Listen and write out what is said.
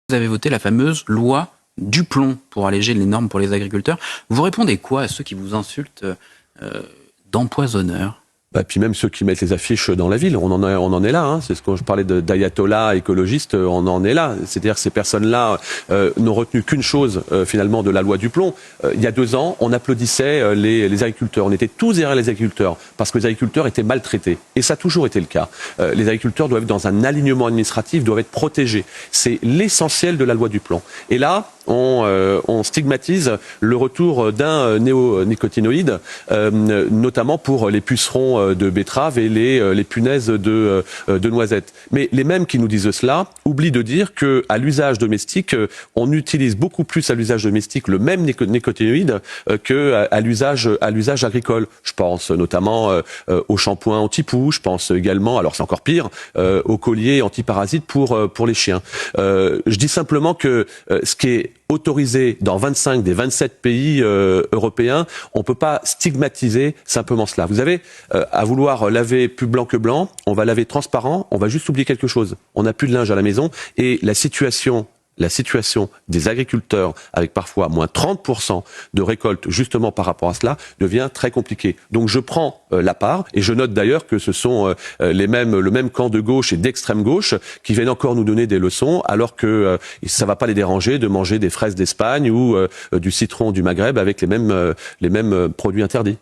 Vous avez voté la fameuse loi du plomb pour alléger les normes pour les agriculteurs. Vous répondez quoi à ceux qui vous insultent d'empoisonneurs ? Puis même ceux qui mettent les affiches dans la ville, on en est là. Hein. C'est ce que je parlais d'ayatollah écologiste, on en est là. C'est-à-dire que ces personnes-là n'ont retenu qu'une chose finalement de la loi du plomb. Il y a 2 ans, on applaudissait les agriculteurs. On était tous derrière les agriculteurs parce que les agriculteurs étaient maltraités. Et ça a toujours été le cas. Les agriculteurs doivent être dans un alignement administratif, doivent être protégés. C'est l'essentiel de la loi du plomb. Et là, on stigmatise le retour d'un néonicotinoïde, notamment pour les pucerons de betterave et les punaises de noisettes. Mais les mêmes qui nous disent cela oublient de dire qu'à l'usage domestique, on utilise beaucoup plus à l'usage domestique le même nicotinoïde qu'à l'usage agricole. Je pense notamment au shampoing anti-poux, je pense également, alors c'est encore pire, au collier antiparasite pour les chiens. Je dis simplement que ce qui est autorisé dans 25 des 27 pays européens, on ne peut pas stigmatiser simplement cela. Vous avez, à vouloir laver plus blanc que blanc, on va laver transparent, on va juste oublier quelque chose. On n'a plus de linge à la maison et la situation des agriculteurs, avec parfois moins 30% de récolte justement par rapport à cela, devient très compliquée. Donc je prends la part, et je note d'ailleurs que ce sont le même camp de gauche et d'extrême gauche qui viennent encore nous donner des leçons, alors que ça ne va pas les déranger de manger des fraises d'Espagne ou du citron du Maghreb avec les mêmes produits interdits.